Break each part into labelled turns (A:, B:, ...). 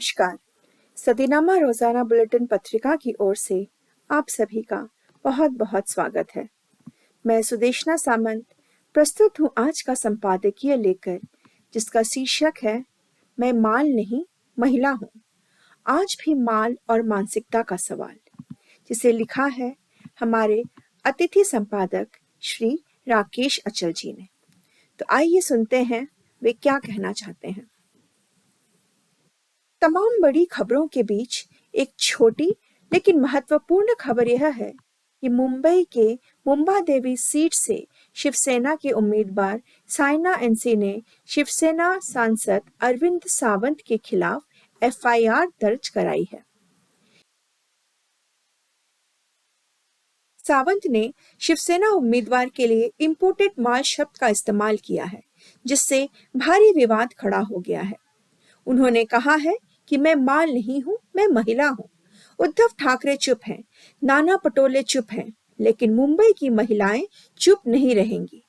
A: नमस्कार। सदीनामा रोजाना बुलेटिन पत्रिका की ओर से आप सभी का बहुत बहुत स्वागत है। मैं सुदेशना सामंत प्रस्तुत हूँ आज का संपादकीय लेकर, जिसका शीर्षक है मैं माल नहीं महिला हूँ, आज भी माल और मानसिकता का सवाल, जिसे लिखा है हमारे अतिथि संपादक श्री राकेश अचल जी ने। तो आइए सुनते हैं वे क्या कहना चाहते हैं। तमाम बड़ी खबरों के बीच एक छोटी लेकिन महत्वपूर्ण खबर यह है कि मुंबई के मुंबादेवी सीट से शिवसेना के उम्मीदवार साइना एनसी ने शिवसेना सांसद अरविंद सावंत के खिलाफ एफआईआर दर्ज कराई है। सावंत ने शिवसेना उम्मीदवार के लिए इंपोर्टेड माल शब्द का इस्तेमाल किया है, जिससे भारी विवाद खड़ा हो गया है। उन्होंने कहा है कि मैं माल नहीं हूं, मैं महिला हूं। उद्धव ठाकरे चुप हैं, नाना पटोले चुप हैं, लेकिन मुंबई की महिलाएं चुप नहीं रहेंगी।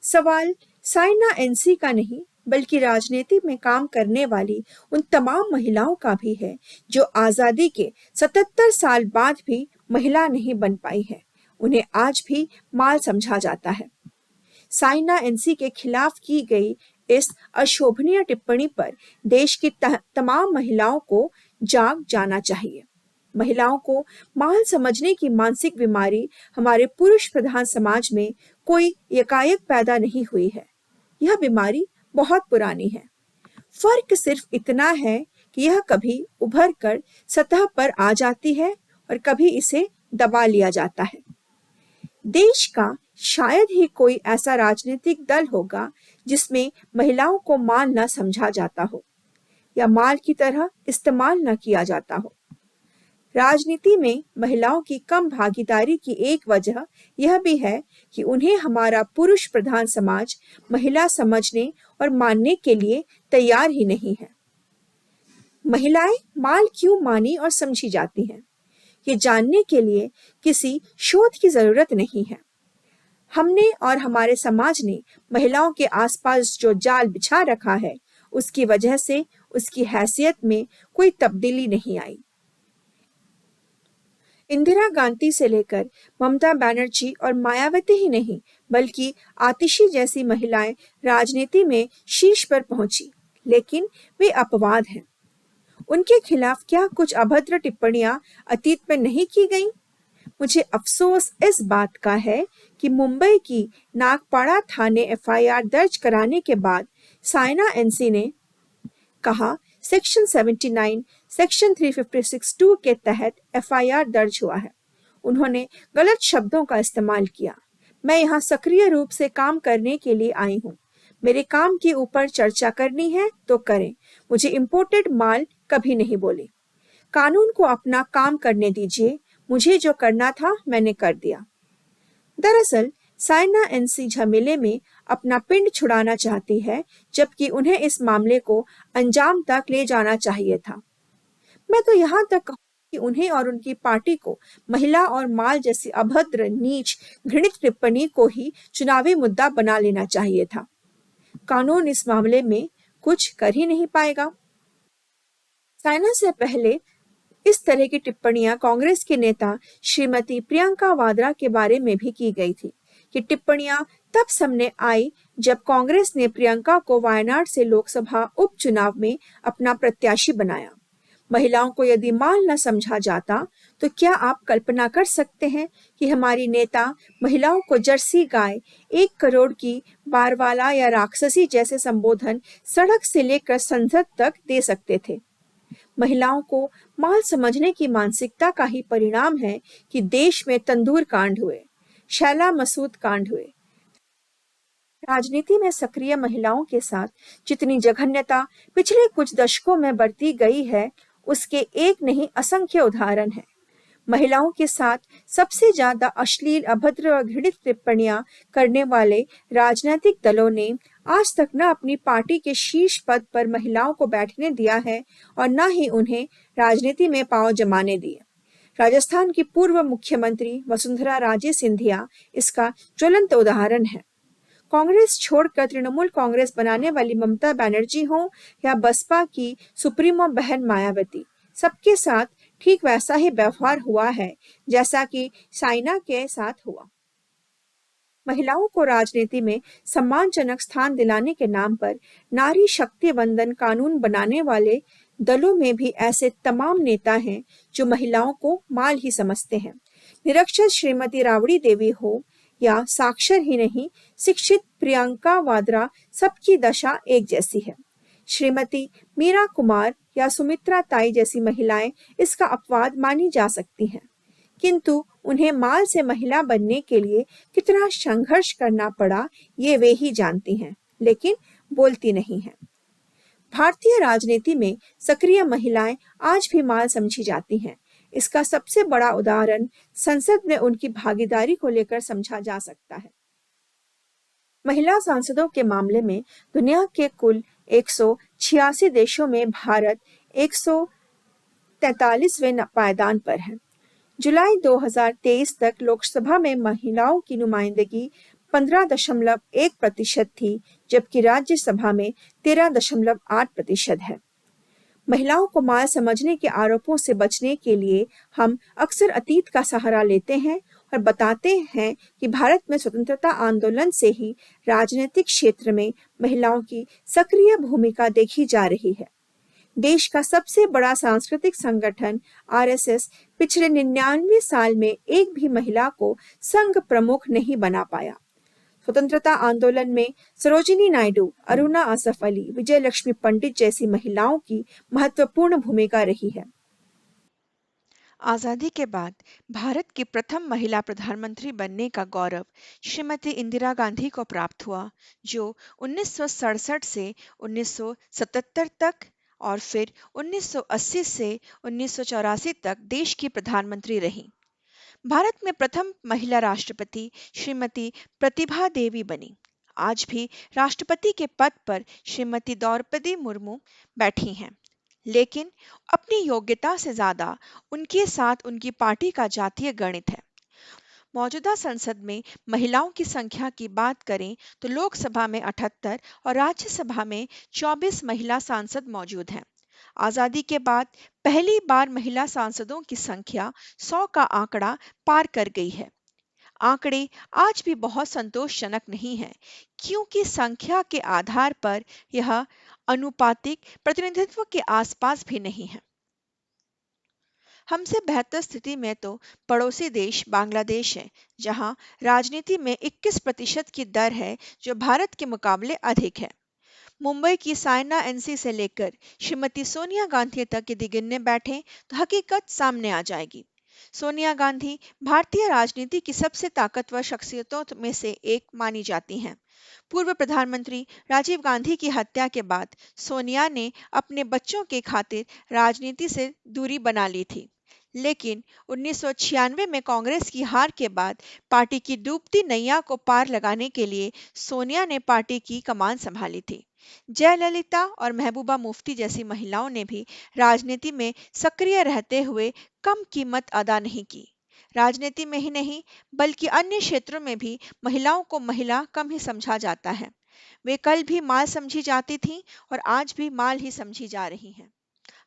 A: सवाल साइना एनसी का नहीं, बल्कि राजनीति में काम करने वाली उन तमाम महिलाओं का भी है जो आजादी के 77 साल बाद भी महिला नहीं बन पाई है। उन्हें आज भी माल समझा जाता है। साइना एनसी के खिलाफ की गई इस अशोभनीय टिप्पणी पर देश की तमाम महिलाओं को जाग जाना चाहिए। महिलाओं को माल समझने की मानसिक बीमारी हमारे पुरुष प्रधान समाज में कोई एकाएक पैदा नहीं हुई है। यह बीमारी बहुत पुरानी है। फर्क सिर्फ इतना है कि यह कभी उभर कर सतह पर आ जाती है और कभी इसे दबा लिया जाता है। देश का शायद ही कोई ऐसा राजनीतिक दल होगा जिसमें महिलाओं को माल न समझा जाता हो या माल की तरह इस्तेमाल न किया जाता हो। राजनीति में महिलाओं की कम भागीदारी की एक वजह यह भी है कि उन्हें हमारा पुरुष प्रधान समाज महिला समझने और मानने के लिए तैयार ही नहीं है। महिलाएं माल क्यों मानी और समझी जाती हैं, ये जानने के लिए किसी शोध की जरूरत नहीं है। हमने और हमारे समाज ने महिलाओं के आसपास जो जाल बिछा रखा है, उसकी वजह से उसकी हैसियत में कोई तब्दीली नहीं आई। इंदिरा गांधी से लेकर ममता बनर्जी और मायावती ही नहीं, बल्कि आतिशी जैसी महिलाएं राजनीति में शीर्ष पर पहुंची, लेकिन वे अपवाद हैं। उनके खिलाफ क्या कुछ अभद्र टिप्पणियां अतीत में नहीं की गईं? मुझे अफसोस इस बात का है कि मुंबई की नागपाड़ा थाने एफआईआर दर्ज कराने के बाद साइना एनसी ने कहा सेक्शन 79, सेक्शन 356(2) के तहत एफआईआर दर्ज हुआ है। उन्होंने गलत शब्दों का इस्तेमाल किया। मैं यहाँ सक्रिय रूप से काम करने के लिए आई हूँ। मेरे काम के ऊपर चर्चा करनी है तो करें। मुझे इंपोर्टेड माल कभी नहीं बोले। कानून को अपना काम करने दीजिए। मुझे जो करना था मैंने कर दिया। दरअसल साइना एनसी झमेले में अपना पिंड छुड़ाना चाहती है, जबकि उन्हें इस मामले को अंजाम तक ले जाना चाहिए था। मैं तो यहाँ तक कहूँ कि उन्हें और उनकी पार्टी को महिला और माल जैसी अभद्र, नीच, घृणित टिप्पणी को ही चुनावी मुद्दा बना लेना चाहिए था। कानून इस मामले में कुछ कर ही नहीं पाएगा। साइना से पहले इस तरह की टिप्पणियां कांग्रेस के नेता श्रीमती प्रियंका वाड्रा के बारे में भी की गई थी। ये टिप्पणियां तब सामने आई जब कांग्रेस ने प्रियंका को वायनाड से लोकसभा उपचुनाव में अपना प्रत्याशी बनाया। महिलाओं को यदि माल न समझा जाता तो क्या आप कल्पना कर सकते हैं कि हमारी नेता महिलाओं को जर्सी गाय, 1 करोड़ की बारवाला या राक्षसी जैसे संबोधन सड़क से लेकर संसद तक दे सकते थे। महिलाओं को माल समझने की मानसिकता का ही परिणाम है कि देश में तंदूर कांड हुए, शैला मसूद कांड हुए। राजनीति में सक्रिय महिलाओं के साथ जितनी जघन्यता पिछले कुछ दशकों में बरती गई है, उसके एक नहीं असंख्य उदाहरण हैं। महिलाओं के साथ सबसे ज्यादा अश्लील, अभद्र और घृणित टिप्पणियां करने वाले राजनीतिक दलों ने आज तक न अपनी पार्टी के शीर्ष पद पर महिलाओं को बैठने दिया है और न ही उन्हें राजनीति में पांव जमाने दिए। राजस्थान की पूर्व मुख्यमंत्री वसुंधरा राजे सिंधिया इसका ज्वलंत उदाहरण है। कांग्रेस छोड़कर तृणमूल कांग्रेस बनाने वाली ममता बनर्जी हो या बसपा की सुप्रीमो बहन मायावती, सबके साथ ठीक वैसा ही व्यवहार हुआ है जैसा कि साइना के साथ हुआ। महिलाओं को राजनीति में सम्मानजनक स्थान दिलाने के नाम पर नारी शक्ति वंदन कानून बनाने वाले दलों में भी ऐसे तमाम नेता हैं जो महिलाओं को माल ही समझते हैं। निरक्षर श्रीमती राबड़ी देवी हो या साक्षर ही नहीं शिक्षित प्रियंका वाड्रा, सबकी दशा एक जैसी है। श्रीमती मीरा कुमार या सुमित्रा ताई जैसी महिलाएं इसका अपवाद मानी जा सकती हैं, किंतु उन्हें माल से महिला बनने के लिए कितना संघर्ष करना पड़ा ये वे ही जानती हैं, लेकिन बोलती नहीं हैं। भारतीय राजनीति में सक्रिय महिलाएं आज भी माल समझी जाती हैं। इसका सबसे बड़ा उदाहरण संसद में उनकी भागीदारी को लेकर समझा जा सकता है। महिला सांसदों के मामले में दुनिया के कुल 186 देशों में भारत 143वें पायदान पर है। जुलाई 2023 तक लोकसभा में महिलाओं की नुमाइंदगी 15.1% थी, जबकि राज्यसभा में 13.8% है। महिलाओं को माल समझने के आरोपों से बचने के लिए हम अक्सर अतीत का सहारा लेते हैं और बताते हैं कि भारत में स्वतंत्रता आंदोलन से ही राजनीतिक क्षेत्र में महिलाओं की सक्रिय भूमिका देखी जा रही है। देश का सबसे बड़ा सांस्कृतिक संगठन आरएसएस पिछले 99 साल में एक भी महिला को संघ प्रमुख नहीं बना पाया। स्वतंत्रता आंदोलन में सरोजिनी नायडू, अरुणा आसफ अली, विजय लक्ष्मी पंडित जैसी महिलाओं की महत्वपूर्ण भूमिका रही है।
B: आजादी के बाद भारत की प्रथम महिला प्रधानमंत्री बनने का गौरव श्रीमती इंदिरा गांधी को प्राप्त हुआ, जो 1967 से 1977 तक और फिर 1980 से 1984 तक देश की प्रधानमंत्री रहीं। भारत में प्रथम महिला राष्ट्रपति श्रीमती प्रतिभा देवी बनी। आज भी राष्ट्रपति के पद पर श्रीमती द्रौपदी मुर्मू बैठी हैं, लेकिन अपनी योग्यता से ज्यादा उनके साथ उनकी पार्टी का जातीय गणित है। मौजूदा संसद में महिलाओं की संख्या की बात करें तो लोकसभा में 78 और राज्यसभा में 24 महिला सांसद मौजूद हैं। आजादी के बाद पहली बार महिला सांसदों की संख्या 100 का आंकड़ा पार कर गई है। आंकड़े आज भी बहुत संतोषजनक नहीं है, क्योंकि संख्या के आधार पर यह अनुपातिक प्रतिनिधित्व के आसपास भी नहीं है। हमसे बेहतर स्थिति में तो पड़ोसी देश बांग्लादेश है, जहां राजनीति में 21% की दर है, जो भारत के मुकाबले अधिक है। मुंबई की साइना एनसी से लेकर श्रीमती सोनिया गांधी तक यदि गिनने बैठे तो हकीकत सामने आ जाएगी। सोनिया गांधी भारतीय राजनीति की सबसे ताकतवर शख्सियतों में से एक मानी जाती हैं। पूर्व प्रधानमंत्री राजीव गांधी की हत्या के बाद सोनिया ने अपने बच्चों के खातिर राजनीति से दूरी बना ली थी, लेकिन 1996 में कांग्रेस की हार के बाद पार्टी की डूबती नैया को पार लगाने के लिए सोनिया ने पार्टी की कमान संभाली थी। जयललिता और महबूबा मुफ्ती जैसी महिलाओं ने भी राजनीति में सक्रिय रहते हुए कम कीमत अदा नहीं की। राजनीति में ही नहीं बल्कि अन्य क्षेत्रों में भी महिलाओं को महिला कम ही समझा जाता है। वे कल भी माल समझी जाती थीं और आज भी माल ही समझी जा रही हैं।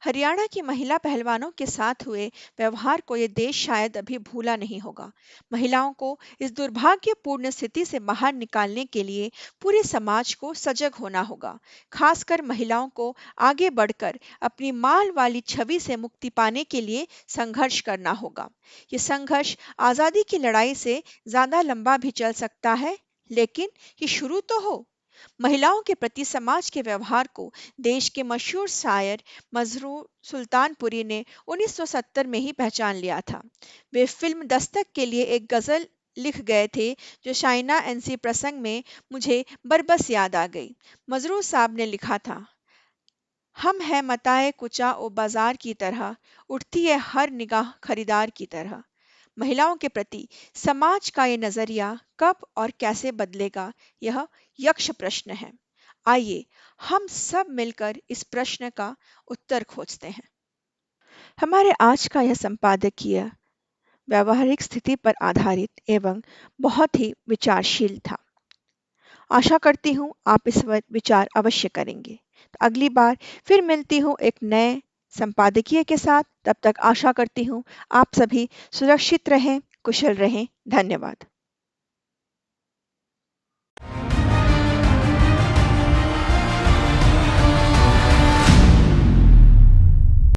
B: हरियाणा की महिला पहलवानों के साथ हुए व्यवहार को ये देश शायद अभी भूला नहीं होगा। महिलाओं को इस दुर्भाग्यपूर्ण स्थिति से बाहर निकालने के लिए पूरे समाज को सजग होना होगा। खासकर महिलाओं को आगे बढ़कर अपनी माल वाली छवि से मुक्ति पाने के लिए संघर्ष करना होगा। ये संघर्ष आजादी की लड़ाई से ज्यादा लंबा भी चल सकता है, लेकिन ये शुरू तो हो। महिलाओं के प्रति समाज के व्यवहार को देश के मशहूर शायर मजरूर सुल्तानपुरी ने 1970 में ही पहचान लिया था। वे फिल्म दस्तक के लिए एक गजल लिख गए थे, जो शाइना एनसी प्रसंग में मुझे बरबस याद आ गई। मजरूर साहब ने लिखा था, हम है मताए कुचा ओ बाजार की तरह, उठती है हर निगाह खरीदार की तरह। महिलाओं के प्रति समाज का ये नजरिया कब और कैसे बदलेगा, यह यक्ष प्रश्न है। आइए हम सब मिलकर इस प्रश्न का उत्तर खोजते हैं। हमारे आज का यह संपादकीय व्यावहारिक स्थिति पर आधारित एवं बहुत ही विचारशील था। आशा करती हूँ आप इस पर विचार अवश्य करेंगे। तो अगली बार फिर मिलती हूँ एक नए संपादकीय के साथ। तब तक आशा करती हूँ आप सभी सुरक्षित रहें, कुशल रहें। धन्यवाद।